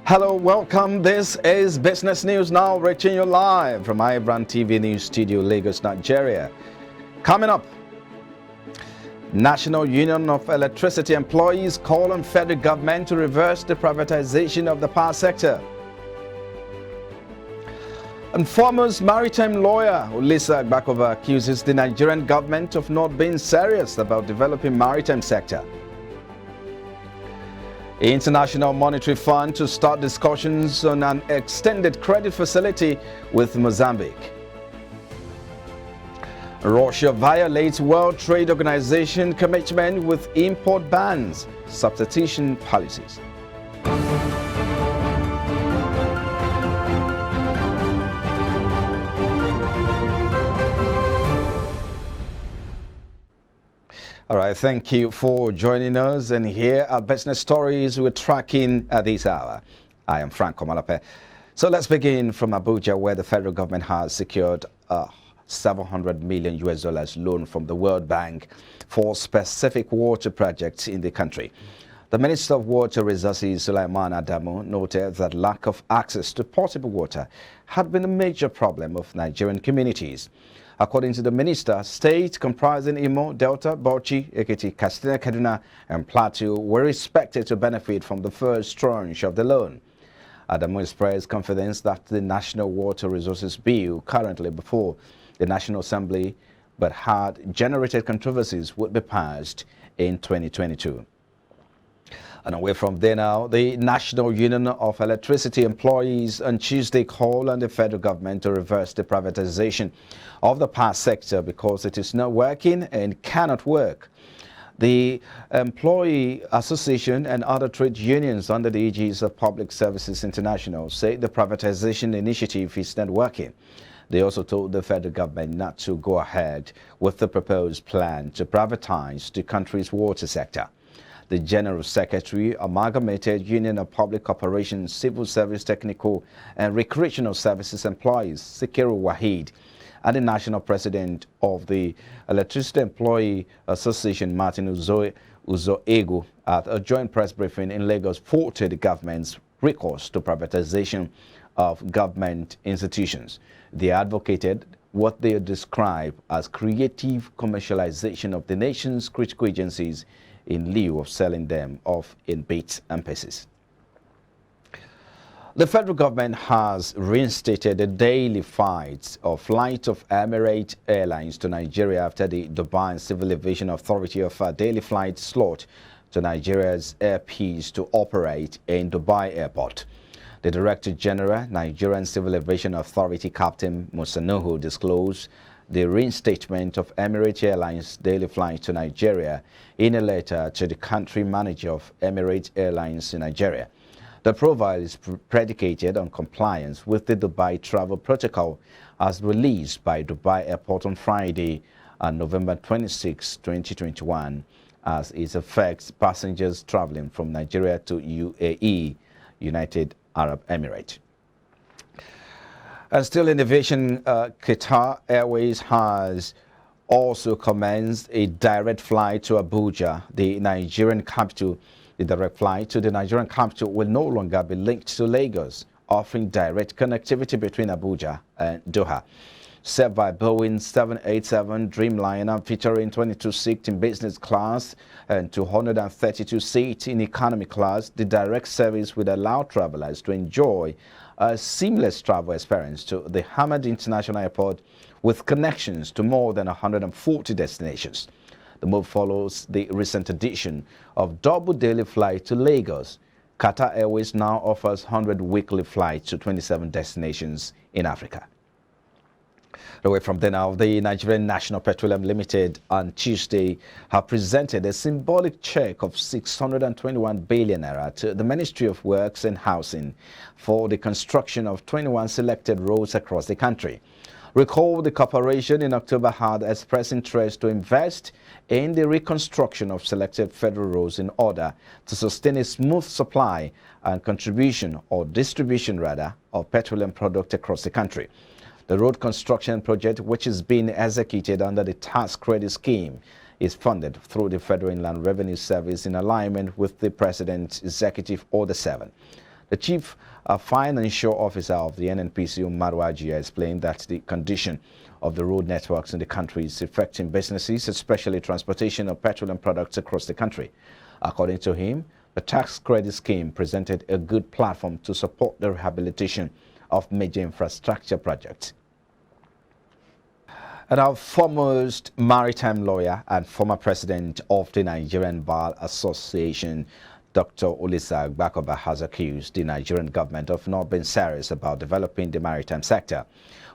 Hello, welcome. This is Business News Now, reaching you live from iBrandTV News Studio, Lagos, Nigeria. Coming up, National Union of Electricity Employees call on federal government to reverse the privatization of the power sector. And foremost maritime lawyer Ulisa Agbakova accuses the Nigerian government of not being serious about developing maritime sector. International Monetary Fund to start discussions on an extended credit facility with Mozambique. Russia violates World Trade Organization commitment with import bans, substitution policies. All right, thank you for joining us. And here are business stories we're tracking at this hour. I am Frank Komalape. So let's begin from Abuja, where the federal government has secured a $700 million loan from the World Bank for specific water projects in the country. The Minister of Water Resources, Sulaiman Adamu, noted that lack of access to potable water had been a major problem of Nigerian communities. According to the minister, states comprising Imo, Delta, Bauchi, Ekiti, Katsina, Kaduna, and Plateau were expected to benefit from the first tranche of the loan. Adamu expressed confidence that the National Water Resources Bill, currently before the National Assembly, but had generated controversies, would be passed in 2022. And away from there now, the National Union of Electricity Employees on Tuesday called on the federal government to reverse the privatization of the power sector because it is not working and cannot work. The Employee Association and other trade unions under the aegis of Public Services International say the privatization initiative is not working. They also told the federal government not to go ahead with the proposed plan to privatize the country's water sector. The General Secretary, Amalgamated Union of Public Operations, Civil Service, Technical and Recreational Services Employees, Sikiru Wahid, and the National President of the Electricity Employee Association, Martin Uzoego, at a joint press briefing in Lagos, faulted the government's recourse to privatization of government institutions. They advocated what they describe as creative commercialization of the nation's critical agencies in lieu of selling them off in bits and pieces. The federal government has reinstated the daily flights of Emirates Airlines to Nigeria after the Dubai Civil Aviation Authority offered a daily flight slot to Nigeria's airpeace to operate in Dubai Airport. The Director General, Nigerian Civil Aviation Authority, Captain Musanuhu, disclosed the reinstatement of Emirates Airlines daily flight to Nigeria in a letter to the country manager of Emirates Airlines in Nigeria. The profile is predicated on compliance with the Dubai Travel Protocol as released by Dubai Airport on Friday, November 26, 2021, as it affects passengers traveling from Nigeria to UAE, United Arab Emirates. And still in aviation, Qatar Airways has also commenced a direct flight to Abuja, the Nigerian capital. The direct flight to the Nigerian capital will no longer be linked to Lagos, offering direct connectivity between Abuja and Doha. Served by Boeing 787 Dreamliner, featuring 22 seats in business class and 232 seats in economy class, the direct service will allow travelers to enjoy a seamless travel experience to the Hamad International Airport with connections to more than 140 destinations. The move follows the recent addition of double daily flight to Lagos. Qatar Airways now offers 100 weekly flights to 27 destinations in Africa. Away from there now, the Nigerian National Petroleum Limited on Tuesday have presented a symbolic check of 621 billion naira to the Ministry of Works and Housing for the construction of 21 selected roads across the country. Recall the corporation in October had expressed interest to invest in the reconstruction of selected federal roads in order to sustain a smooth supply and contribution or distribution rather of petroleum products across the country. The road construction project, which is being executed under the tax credit scheme, is funded through the Federal Inland Revenue Service in alignment with the President's Executive Order 7. The chief financial officer of the NNPC, Umaru Ajia, explained that the condition of the road networks in the country is affecting businesses, especially transportation of petroleum products across the country. According to him, the tax credit scheme presented a good platform to support the rehabilitation of major infrastructure projects. And our foremost maritime lawyer and former president of the Nigerian Bar Association, Dr. Olisa Agbakoba, has accused the Nigerian government of not being serious about developing the maritime sector.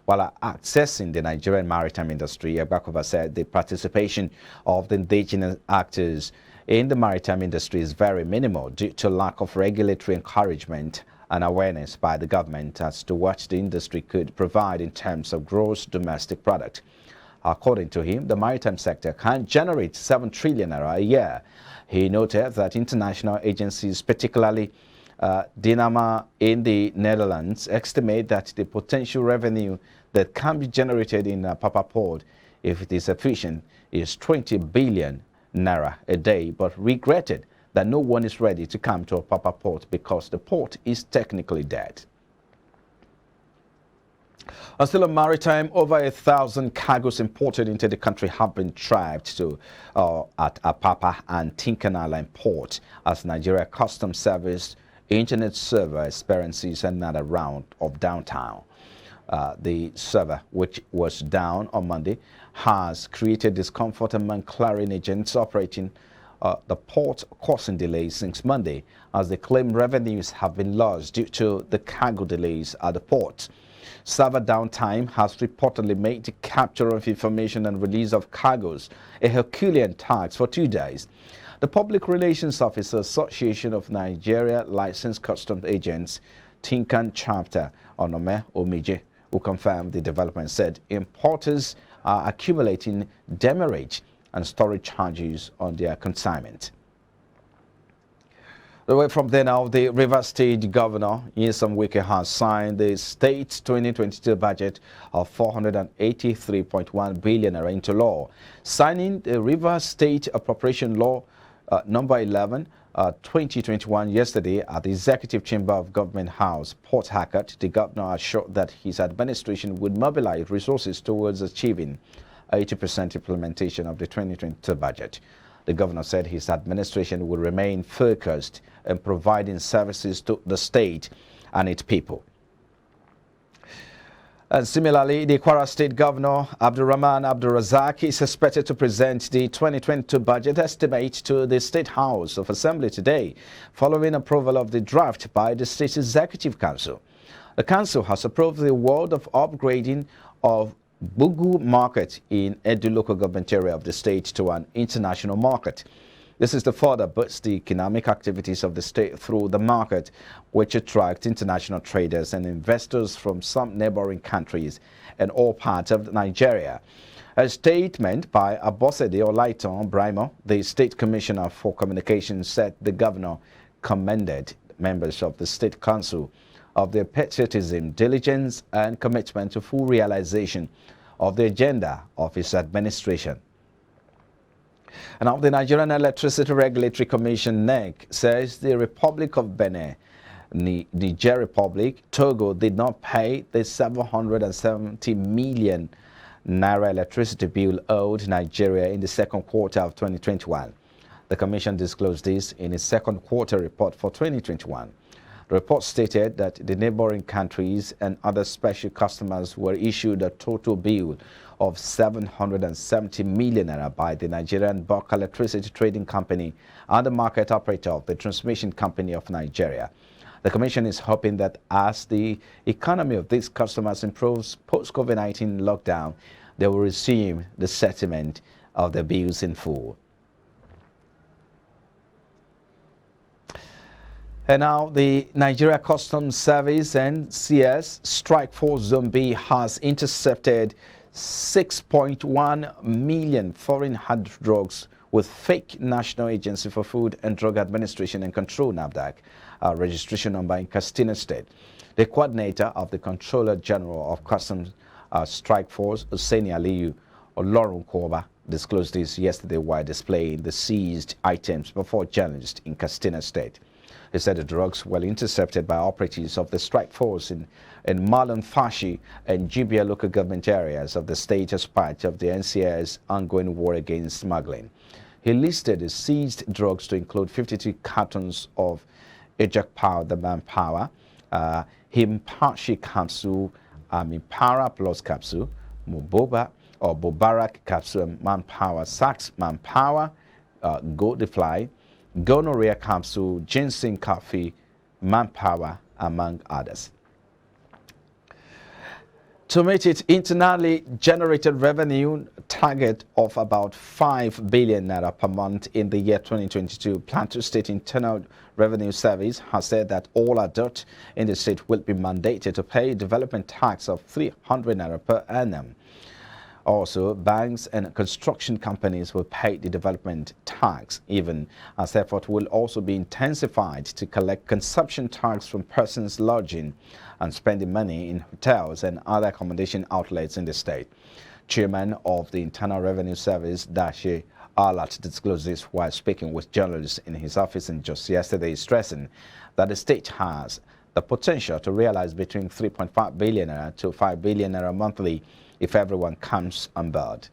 While accessing the Nigerian maritime industry, Agbakoba said the participation of the indigenous actors in the maritime industry is very minimal due to lack of regulatory encouragement and awareness by the government as to what the industry could provide in terms of gross domestic product. According to him, the maritime sector can generate 7 trillion naira a year. He noted that international agencies, particularly Dynama in the Netherlands, estimate that the potential revenue that can be generated in Papa Port, if it is efficient, is 20 billion naira a day, but regretted that no one is ready to come to Papa Port because the port is technically dead. Still on maritime, over 1,000 cargoes imported into the country have been trapped at Apapa and Tinkan Island port as Nigeria Customs Service internet server experiences another round of downtime. The server, which was down on Monday, has created discomfort among clearing agents operating the port, causing delays since Monday, as they claim revenues have been lost due to the cargo delays at the port. Server downtime has reportedly made the capture of information and release of cargoes a Herculean task for 2 days. The Public Relations Officer Association of Nigeria Licensed Customs Agents, Tinkan Chapter, Onome Omije, who confirmed the development, said importers are accumulating demurrage and storage charges on their consignment. Away from there now, the Rivers State Governor, Nyesom Wike, has signed the state's 2022 budget of 483.1 billion into law. Signing the Rivers State Appropriation Law number 11, 2021 yesterday at the Executive Chamber of Government House, Port Harcourt, the governor assured that his administration would mobilize resources towards achieving 80% implementation of the 2022 budget. The governor said his administration will remain focused on providing services to the state and its people. And similarly, the Kwara State Governor, Abdulrahman Abdulrazak, is expected to present the 2022 budget estimate to the State House of Assembly today, following approval of the draft by the State Executive Council. The Council has approved the award of upgrading of Bugu market in Edu local government area of the state to an international market. This is to further boost the economic activities of the state through the market, which attracts international traders and investors from some neighboring countries and all parts of Nigeria. A statement by Abosede Olaitan Brimo, the State Commissioner for Communications, said the governor commended members of the State Council of their patriotism, diligence, and commitment to full realization of the agenda of his administration. And now the Nigerian Electricity Regulatory Commission, NEC, says the Republic of Benin, Niger Republic, Togo did not pay the 770 million naira electricity bill owed Nigeria in the second quarter of 2021. The Commission disclosed this in its second quarter report for 2021. The report stated that the neighboring countries and other special customers were issued a total bill of 770 million naira by the Nigerian Bulk Electricity Trading Company and the market operator of the Transmission Company of Nigeria. The Commission is hoping that as the economy of these customers improves post-COVID-19 lockdown, they will resume the settlement of their bills in full. And now the Nigeria Customs Service (NCS) Strike Force Zone B has intercepted 6.1 million foreign hard drugs with fake National Agency for Food and Drug Administration and Control (NAFDAC) registration number in Katsina State. The coordinator of the Controller General of Customs Strike Force, Hussaini Aliyu Olorun Koba, disclosed this yesterday while displaying the seized items before journalists in Katsina State. He said the drugs were intercepted by operatives of the strike force in Malon Fashi and Jibia local government areas of the state as part of the NCA's ongoing war against smuggling. He listed the seized drugs to include 52 cartons of Ejak powder, manpower, Himpashi capsule, Amipara plus capsule, Muboba or Bobarak capsule, manpower, Sax manpower, Godefly, gonorrhea capsule, ginseng coffee, manpower, among others. To meet its internally generated revenue target of about 5 billion naira per month in the year 2022, Plateau State Internal Revenue Service has said that all adults in the state will be mandated to pay development tax of 300 naira per annum. Also, banks and construction companies will pay the development tax, even as effort will also be intensified to collect consumption tax from persons lodging and spending money in hotels and other accommodation outlets in the state. Chairman of the Internal Revenue Service, Dashi Alat, disclosed this while speaking with journalists in his office in just yesterday, stressing that the state has the potential to realize between 3.5 billion naira to 5 billion naira monthly if everyone comes on board.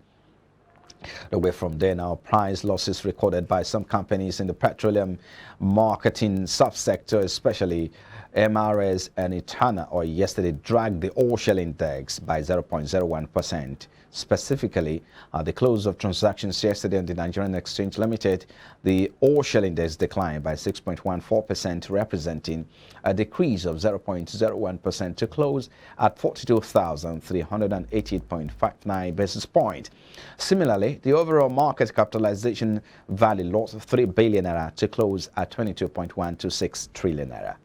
Away from there now, price losses recorded by some companies in the petroleum marketing subsector, especially MRS and Etana Oil, yesterday dragged the oil shell index by 0.01%. Specifically, at the close of transactions yesterday on the Nigerian Exchange Limited, the oil shell index declined by 6.14%, representing a decrease of 0.01% to close at 42,380.59 basis points. Similarly, the overall market capitalization value lost 3 billion naira to close at 22.126 trillion naira.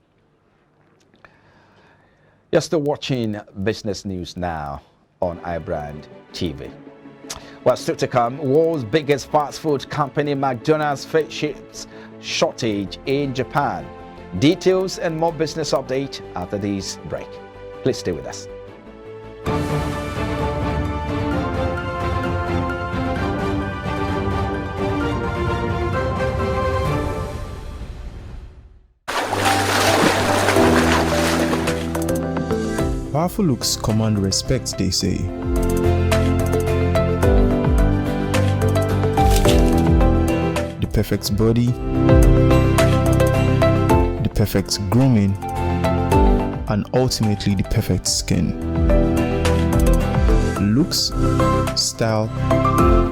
You're still watching Business News Now on iBrandTV. Well, still to come, world's biggest fast food company McDonald's faces shortage in Japan. Details and more business update after this break. Please stay with us. Powerful looks command respect, they say. The perfect body, the perfect grooming, and ultimately the perfect skin. Looks, style,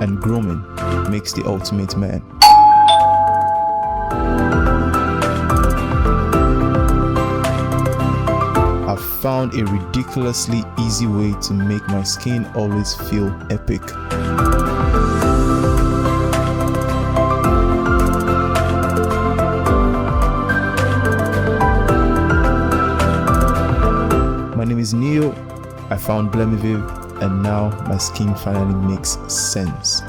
and grooming makes the ultimate man. I've found a ridiculously easy way to make my skin always feel epic. My name is Neo. I found Blemiviv, and now my skin finally makes sense.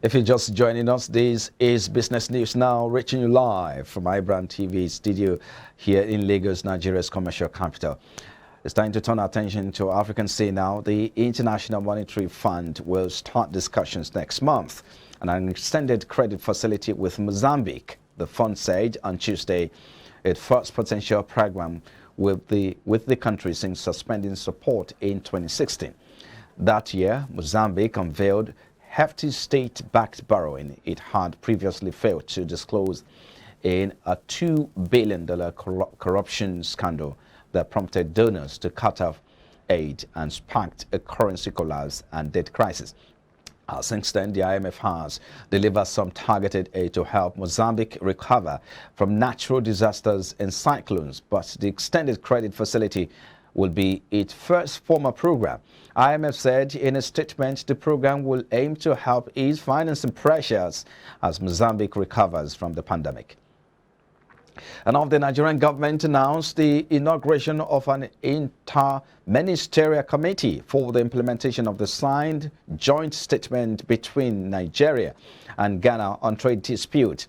If you're just joining us, this is Business News Now, reaching you live from iBrandTV studio here in Lagos, Nigeria's commercial capital. It's time to turn our attention to African scene now. The International Monetary Fund will start discussions next month on an extended credit facility with Mozambique. The fund said on Tuesday its first potential program with the country since suspending support in 2016. That year, Mozambique unveiled hefty state-backed borrowing it had previously failed to disclose in a $2 billion corruption scandal that prompted donors to cut off aid and sparked a currency collapse and debt crisis. Since then, the IMF has delivered some targeted aid to help Mozambique recover from natural disasters and cyclones, but the extended credit facility will be its first formal program. IMF said in a statement the program will aim to help ease financing pressures as Mozambique recovers from the pandemic. And the Nigerian government announced the inauguration of an inter-ministerial committee for the implementation of the signed joint statement between Nigeria and Ghana on trade dispute.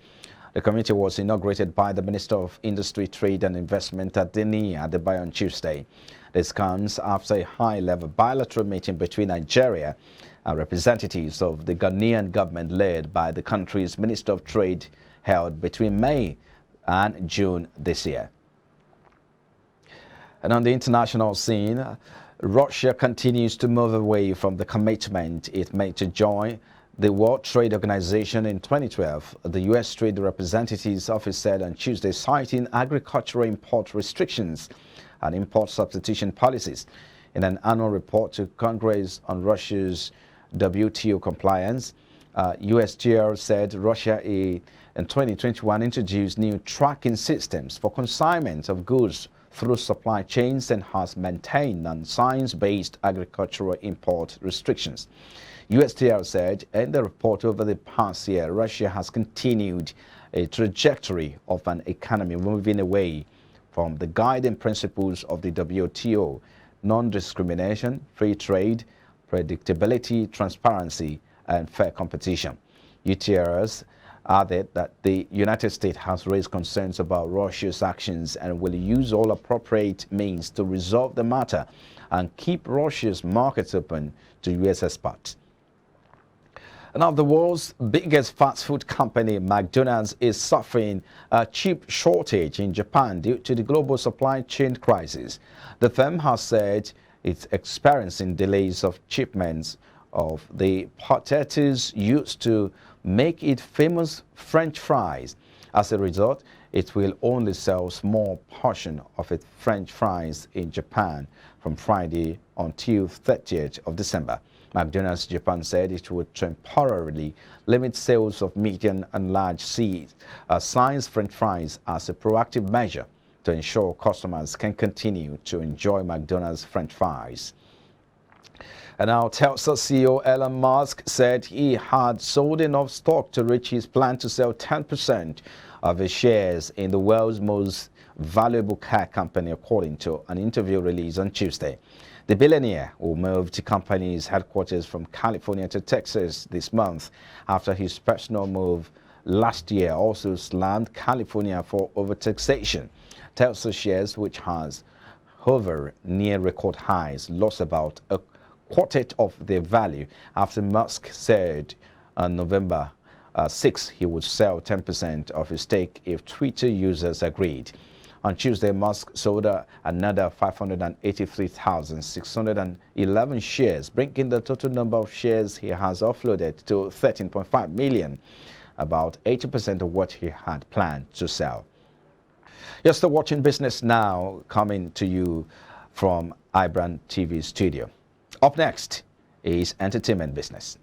The committee was inaugurated by the Minister of Industry, Trade and Investment Adeniyi Adebayo on Tuesday. This comes after a high-level bilateral meeting between Nigeria and representatives of the Ghanaian government led by the country's Minister of Trade held between May and June this year. And on the international scene, Russia continues to move away from the commitment it made to join the World Trade Organization in 2012, the U.S. Trade Representative's office said on Tuesday, citing agricultural import restrictions and import substitution policies. In an annual report to Congress on Russia's WTO compliance, USTR said Russia in 2021 introduced new tracking systems for consignment of goods through supply chains and has maintained non-science-based agricultural import restrictions. USTR said in the report over the past year, Russia has continued a trajectory of an economy moving away from the guiding principles of the WTO: non-discrimination, free trade, predictability, transparency, and fair competition. UTRs added that the United States has raised concerns about Russia's actions and will use all appropriate means to resolve the matter and keep Russia's markets open to U.S. exports. Now, the world's biggest fast food company, McDonald's, is suffering a chip shortage in Japan due to the global supply chain crisis. The firm has said it's experiencing delays of shipments of the potatoes used to make its famous French fries. As a result, it will only sell a small portion of its French fries in Japan from Friday until 30th of December. McDonald's Japan said it would temporarily limit sales of medium and large size French fries as a proactive measure to ensure customers can continue to enjoy McDonald's French fries. And now Tesla CEO Elon Musk said he had sold enough stock to reach his plan to sell 10% of his shares in the world's most valuable car company, according to an interview released on Tuesday. The billionaire, who moved the company's headquarters from California to Texas this month after his personal move last year, also slammed California for overtaxation. Tesla shares, which has hovered near record highs, lost about a quarter of their value after Musk said on November 6 he would sell 10% of his stake if Twitter users agreed. On Tuesday, Musk sold another 583,611 shares, bringing the total number of shares he has offloaded to 13.5 million, about 80% of what he had planned to sell. You're still watching Business Now, coming to you from iBrandTV studio. Up next is Entertainment Business.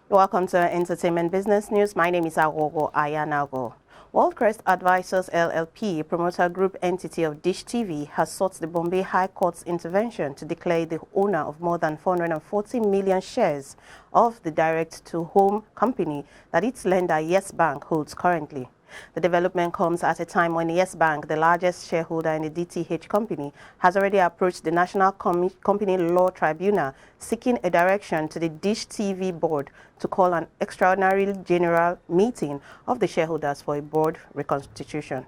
Welcome to Entertainment Business News. My name is Agogo Ayanago. WorldCrest Advisors LLP, a promoter group entity of Dish TV, has sought the Bombay High Court's intervention to declare the owner of more than 440 million shares of the direct-to-home company that its lender Yes Bank holds currently. The development comes at a time when Yes Bank, the largest shareholder in the DTH company, has already approached the National Company Law Tribunal seeking a direction to the Dish TV board to call an extraordinary general meeting of the shareholders for a board reconstitution.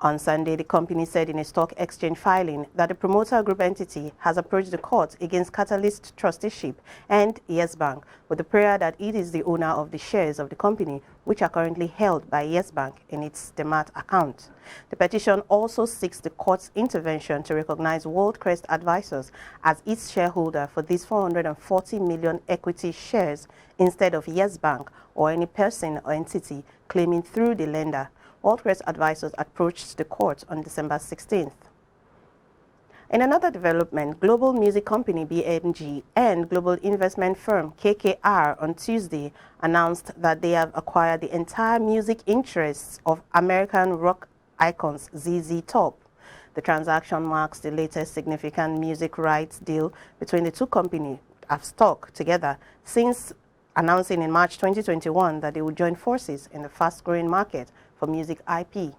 On Sunday, the company said in a stock exchange filing that the promoter group entity has approached the court against Catalyst Trusteeship and Yes Bank with the prayer that it is the owner of the shares of the company, which are currently held by Yes Bank in its Demat account. The petition also seeks the court's intervention to recognize WorldCrest Advisors as its shareholder for these 440 million equity shares instead of Yes Bank or any person or entity claiming through the lender. WorldCrest Advisors approached the court on December 16th. In another development, global music company BMG and global investment firm KKR on Tuesday announced that they have acquired the entire music interests of American rock icons ZZ Top. The transaction marks the latest significant music rights deal between the two companies have stuck together since announcing in March 2021 that they would join forces in the fast-growing market for music IP.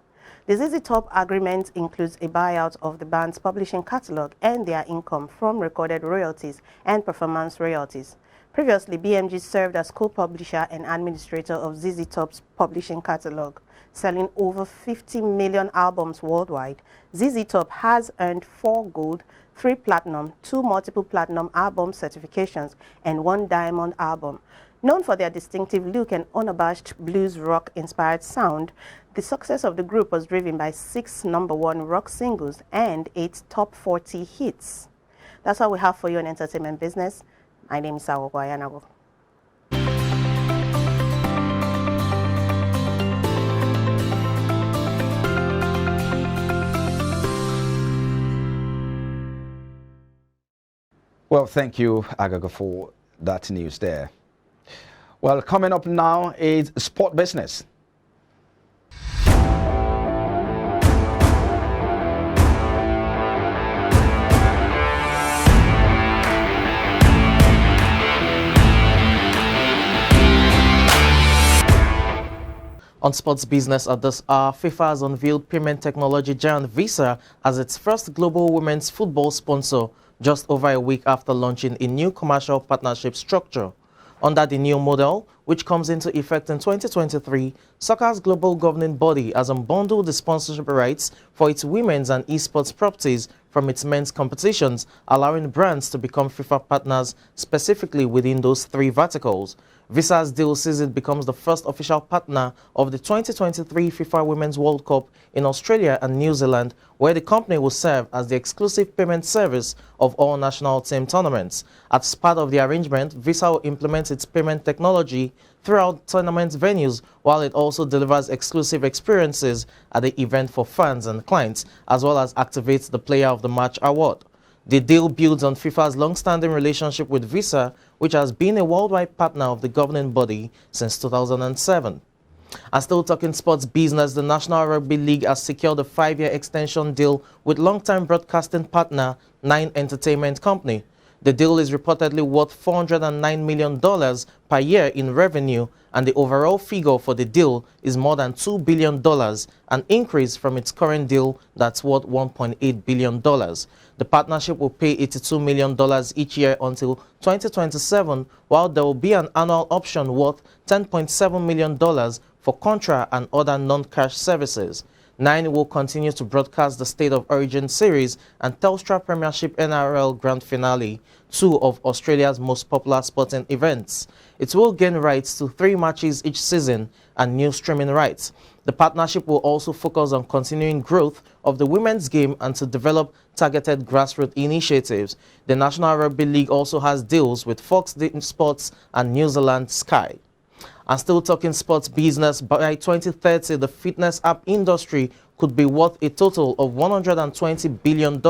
The ZZ Top agreement includes a buyout of the band's publishing catalog and their income from recorded royalties and performance royalties. Previously, BMG served as co-publisher and administrator of ZZ Top's publishing catalog, selling over 50 million albums worldwide. ZZ Top has earned 4 gold, 3 platinum, 2 multiple platinum album certifications, and 1 diamond album. Known for their distinctive look and unabashed blues rock-inspired sound, the success of the group was driven by 6 #1 rock singles and 8 top 40 hits. That's all we have for you in entertainment business. My name is Awogo Ayanago. Well, thank you, Agago, for that news there. Well, coming up now is sport business. On sports business at this hour, FIFA has unveiled payment technology giant Visa as its first global women's football sponsor, just over a week after launching a new commercial partnership structure. Under the new model, which comes into effect in 2023, soccer's global governing body has unbundled the sponsorship rights for its women's and esports properties from its men's competitions, allowing brands to become FIFA partners specifically within those 3 verticals. Visa's deal sees it becomes the first official partner of the 2023 FIFA Women's World Cup in Australia and New Zealand, where the company will serve as the exclusive payment service of all national team tournaments. As part of the arrangement, Visa will implement its payment technology throughout tournament venues, while it also delivers exclusive experiences at the event for fans and clients, as well as activates the Player of the Match award. The deal builds on FIFA's long-standing relationship with Visa, which has been a worldwide partner of the governing body since 2007. And still talking sports business, the National Rugby League has secured a 5-year extension deal with long-time broadcasting partner Nine Entertainment Company. The deal is reportedly worth $409 million per year in revenue, and the overall figure for the deal is more than $2 billion, an increase from its current deal that's worth $1.8 billion. The partnership will pay $82 million each year until 2027, while there will be an annual option worth $10.7 million for contra and other non-cash services. Nine will continue to broadcast the State of Origin series and Telstra Premiership NRL Grand Finale, 2 of Australia's most popular sporting events. It will gain rights to 3 matches each season and new streaming rights. The partnership will also focus on continuing growth of the women's game and to develop targeted grassroots initiatives. The National Rugby League also has deals with Fox Sports and New Zealand Sky. And still talking sports business, by 2030, the fitness app industry could be worth a total of $120 billion,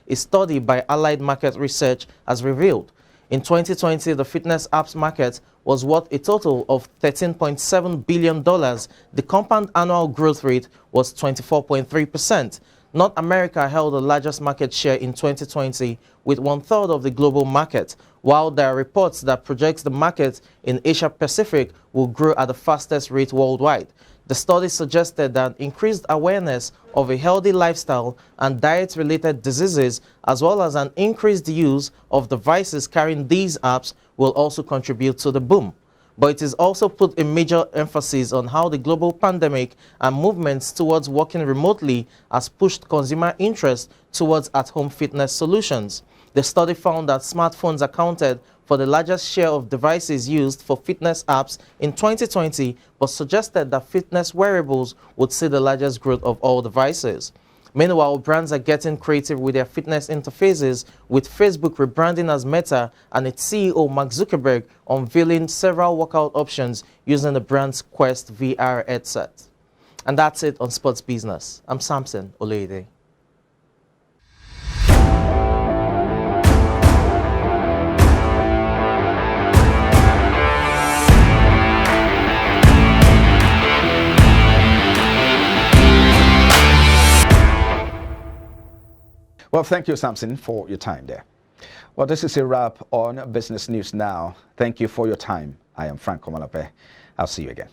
a study by Allied Market Research has revealed. In 2020, the fitness apps market was worth a total of $13.7 billion. The compound annual growth rate was 24.3%. North America held the largest market share in 2020 with 1/3 of the global market, while there are reports that projects the market in Asia Pacific will grow at the fastest rate worldwide. The study suggested that increased awareness of a healthy lifestyle and diet-related diseases, as well as an increased use of devices carrying these apps, will also contribute to the boom. But it is also put a major emphasis on how the global pandemic and movements towards working remotely has pushed consumer interest towards at-home fitness solutions. The study found that smartphones accounted for the largest share of devices used for fitness apps in 2020, but suggested that fitness wearables would see the largest growth of all devices. Meanwhile, brands are getting creative with their fitness interfaces, with Facebook rebranding as Meta and its CEO Mark Zuckerberg unveiling several workout options using the brand's Quest VR headset. And that's it on sports business. I'm Samson Oleide. Well, thank you, Samson, for your time there. Well, this is a wrap on Business News Now. Thank you for your time. I am Frank Komalape. I'll see you again.